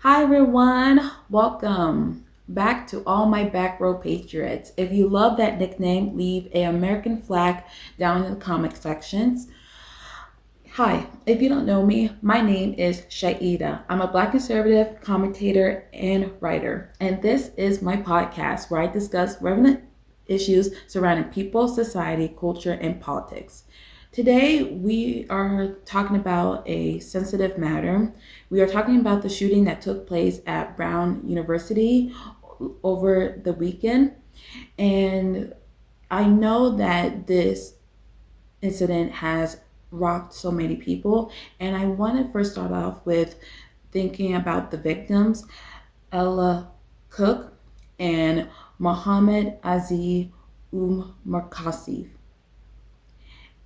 Hi everyone, welcome back to all my back row patriots. If you love that nickname, leave a American flag down in the comment sections. Hi, if you don't know me, my name is Chaida. I'm a Black conservative commentator and writer, and this is my podcast where I discuss relevant issues surrounding people, society, culture, and politics. Today, we are talking about a sensitive matter. We are talking about the shooting that took place at Brown University over the weekend. And I know that this incident has rocked so many people. And I want to first start off with thinking about the victims, Ella Cook and Mohammed Aziz Markasi.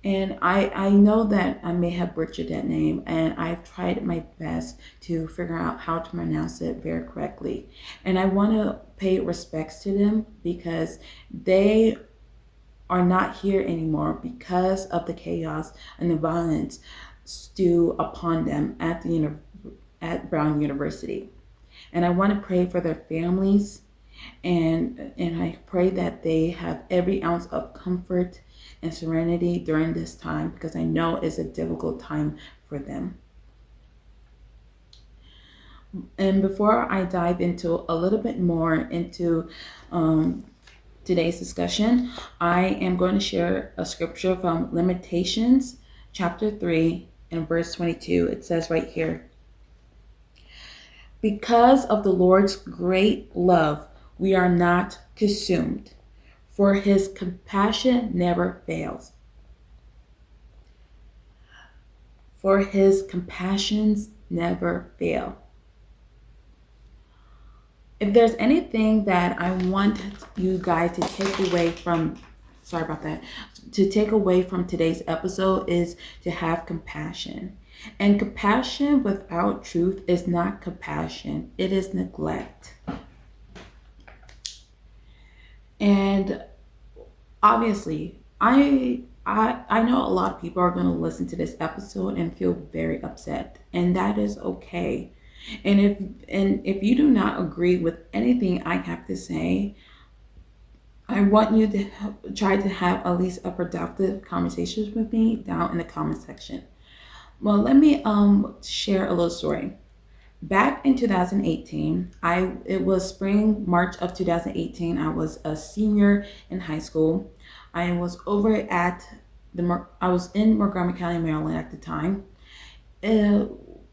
And I know that I may have butchered that name, and I've tried my best to figure out how to pronounce it very correctly. And I want to pay respects to them because they are not here anymore because of the chaos and the violence stew upon them at Brown University. And I want to pray for their families, and I pray that they have every ounce of comfort and serenity during this time because I know it's a difficult time for them. And before I dive into a little bit more into today's discussion, I am going to share a scripture from Lamentations chapter 3 and verse 22. It says right here, because of the Lord's great love, we are not consumed, for his compassion never fails. For his compassions never fail. If there's anything that I want you guys to take away from, sorry about that, to take away from today's episode is to have compassion. And compassion without truth is not compassion, it is neglect. And obviously, I know a lot of people are going to listen to this episode and feel very upset, and that is okay. And if you do not agree with anything I have to say, I want you to try to have at least a productive conversation with me down in the comment section. Well, let me share a little story. Back in 2018, it was spring March of 2018. I was a senior in high school. I was over at I was in Montgomery County, Maryland at the time.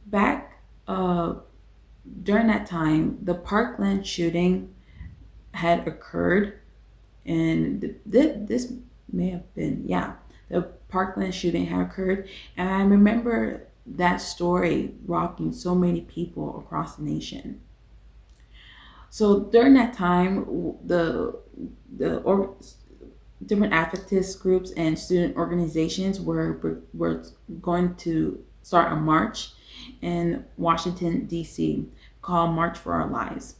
Back during that time, the Parkland shooting had occurred, and this may have been, yeah, the Parkland shooting had occurred, and I remember that story rocking so many people across the nation. So during that time, the different activist groups and student organizations were going to start a march in Washington D.C. called March for Our Lives.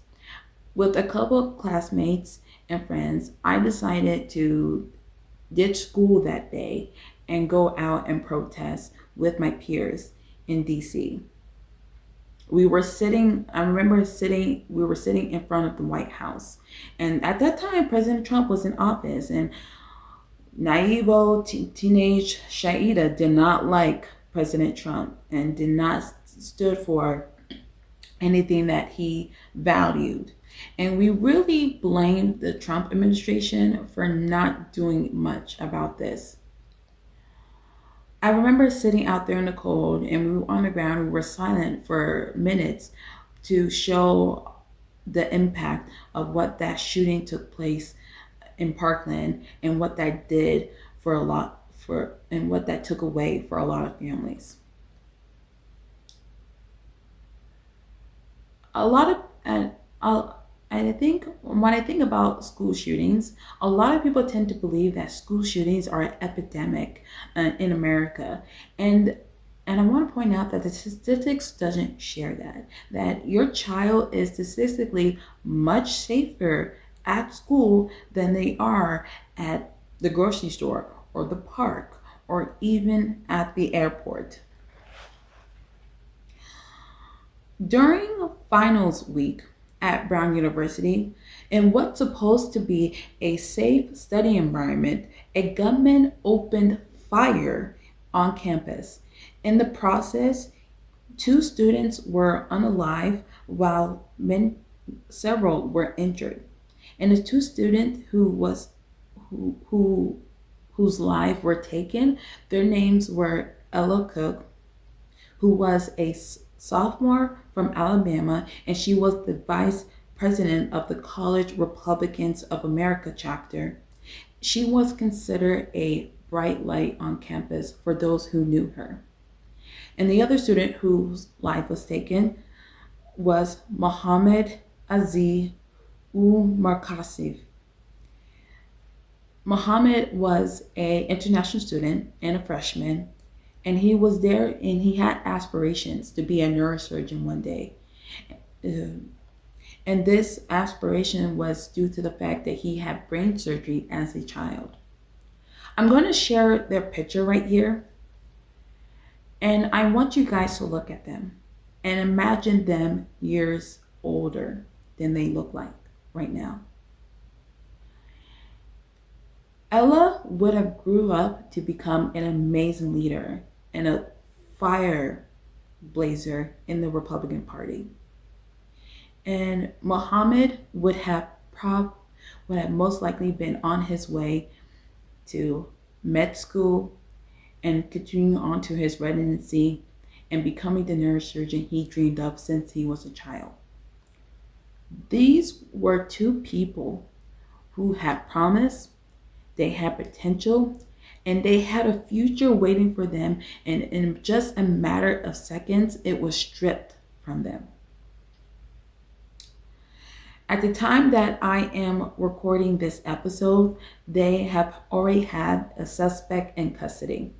With a couple of classmates and friends, I decided to ditch school that day and go out and protest with my peers in DC. We were sitting in front of the White House. And at that time, President Trump was in office, and teenage Shaida did not like President Trump and did not stood for anything that he valued. And we really blamed the Trump administration for not doing much about this. I remember sitting out there in the cold and we were on the ground, we were silent for minutes to show the impact of what that shooting took place in Parkland and what that did for a lot for and what that took away for a lot of families. A lot of and I think when I think about school shootings, a lot of people tend to believe that school shootings are an epidemic in America, and and I want to point out that the statistics doesn't share that. That your child is statistically much safer at school than they are at the grocery store or the park or even at the airport. During finals week at Brown University, in what's supposed to be a safe study environment, a gunman opened fire on campus. In the process, two students were unalive while several were injured. And the two students who whose lives were taken, their names were Ella Cook, who was a sophomore from Alabama, and she was the vice president of the College Republicans of America chapter. She was considered a bright light on campus for those who knew her. And the other student whose life was taken was Muhammad Aziz Umarkasif. Muhammad was a international student and a freshman, and he was there and he had aspirations to be a neurosurgeon one day. And this aspiration was due to the fact that he had brain surgery as a child. I'm going to share their picture right here, and I want you guys to look at them and imagine them years older than they look like right now. Ella would have grew up to become an amazing leader and a fire blazer in the Republican Party. And Muhammad would have most likely been on his way to med school and continuing on to his residency and becoming the neurosurgeon he dreamed of since he was a child. These were two people who had promise, they had potential, and they had a future waiting for them, and in just a matter of seconds, it was stripped from them. At the time that I am recording this episode, they have already had a suspect in custody.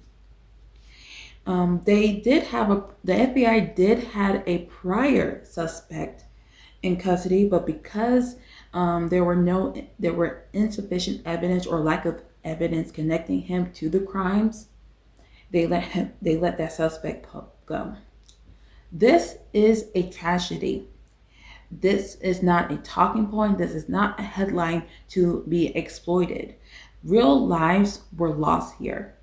The FBI did had a prior suspect in custody, but because there were insufficient evidence or lack of evidence connecting him to the crimes, they let that suspect go. This is a tragedy. This is not a talking point. This is not a headline to be exploited. Real lives were lost here.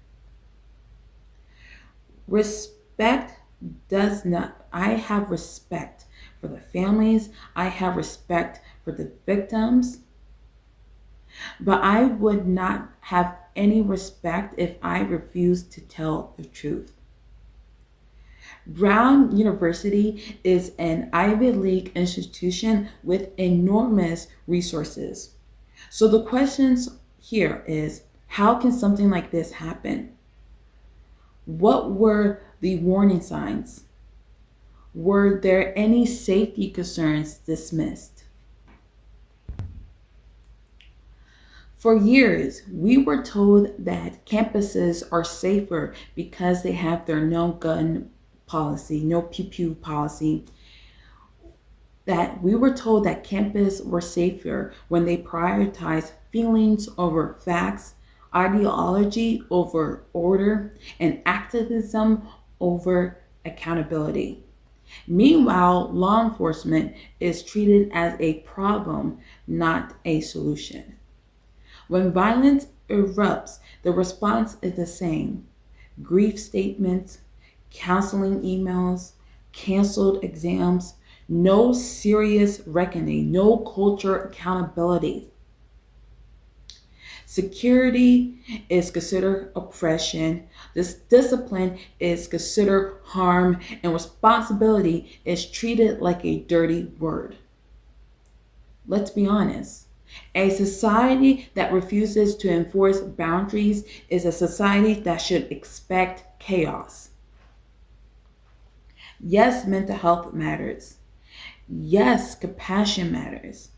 Respect does not, I have respect for the families, I have respect for the victims, but I would not have any respect if I refused to tell the truth. Brown University is an Ivy League institution with enormous resources. So the questions here is, how can something like this happen? What were the warning signs? Were there any safety concerns dismissed? For years, we were told that campuses are safer because they have their no gun policy, no pew pew policy. That we were told that campus were safer when they prioritized feelings over facts, ideology over order, and activism over accountability. Meanwhile, law enforcement is treated as a problem, not a solution. When violence erupts, the response is the same: grief statements, counseling emails, canceled exams, no serious reckoning, no culture accountability. Security is considered oppression. This discipline is considered harm, and responsibility is treated like a dirty word. Let's be honest. A society that refuses to enforce boundaries is a society that should expect chaos. Yes, mental health matters. Yes, compassion matters.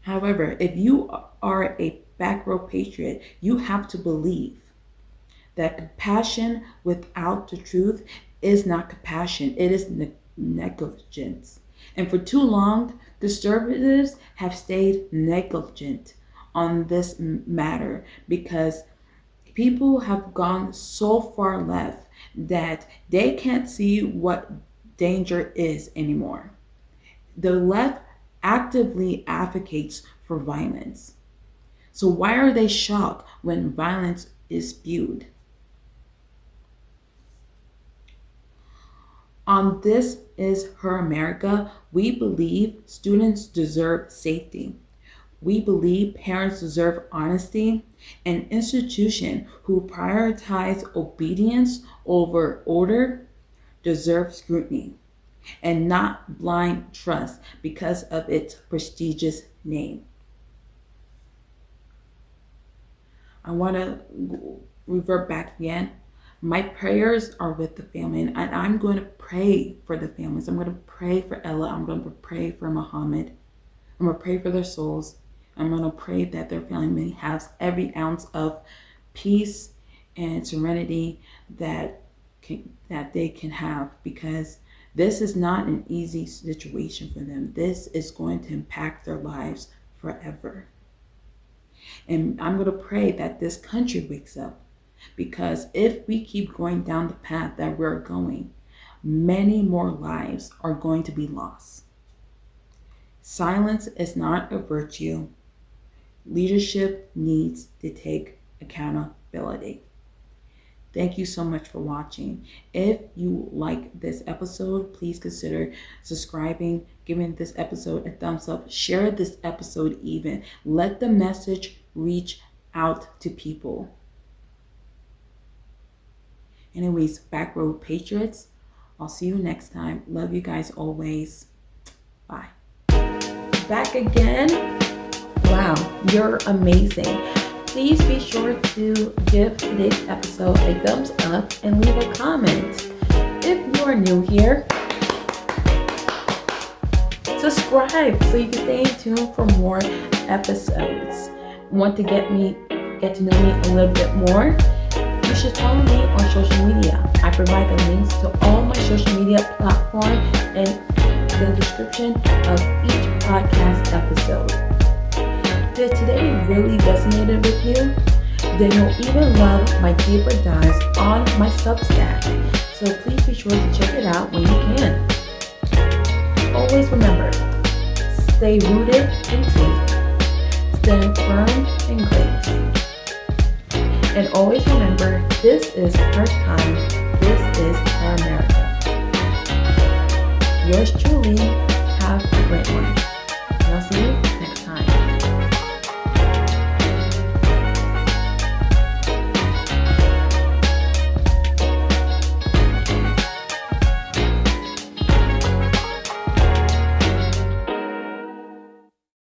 However, if you are a back row patriot, you have to believe that compassion without the truth is not compassion, it is negligence. And for too long, conservatives have stayed negligent on this matter because people have gone so far left that they can't see what danger is anymore. The left actively advocates for violence. So why are they shocked when violence is spewed? On This Is Her America, we believe students deserve safety. We believe parents deserve honesty. An institution who prioritize obedience over order deserves scrutiny and not blind trust because of its prestigious name. I want to revert back again. My prayers are with the family, and I'm going to pray for the families. I'm going to pray for Ella. I'm going to pray for Muhammad. I'm going to pray for their souls. I'm going to pray that their family has every ounce of peace and serenity that they can have, because this is not an easy situation for them. This is going to impact their lives forever. And I'm going to pray that this country wakes up, because if we keep going down the path that we're going, many more lives are going to be lost. Silence is not a virtue. Leadership needs to take accountability. Thank you so much for watching. If you like this episode, please consider subscribing, giving this episode a thumbs up, share this episode even. Let the message reach out to people. Anyways, Back Road Patriots, I'll see you next time. Love you guys always. Bye. Back again. Wow, you're amazing. Please be sure to give today's episode a thumbs up and leave a comment. If you are new here, subscribe so you can stay tuned for more episodes. Want to get to know me a little bit more? You should follow me on social media. I provide the links to all my social media platforms in the description of each podcast episode. Did today really resonated with you? Then you'll even love my deeper dives on my Substack. So please be sure to check it out when you can. Always remember, stay rooted in truth, stand firm in grace. And always remember, this is her time, this is her America. Yours truly, have a great one. And I'll see you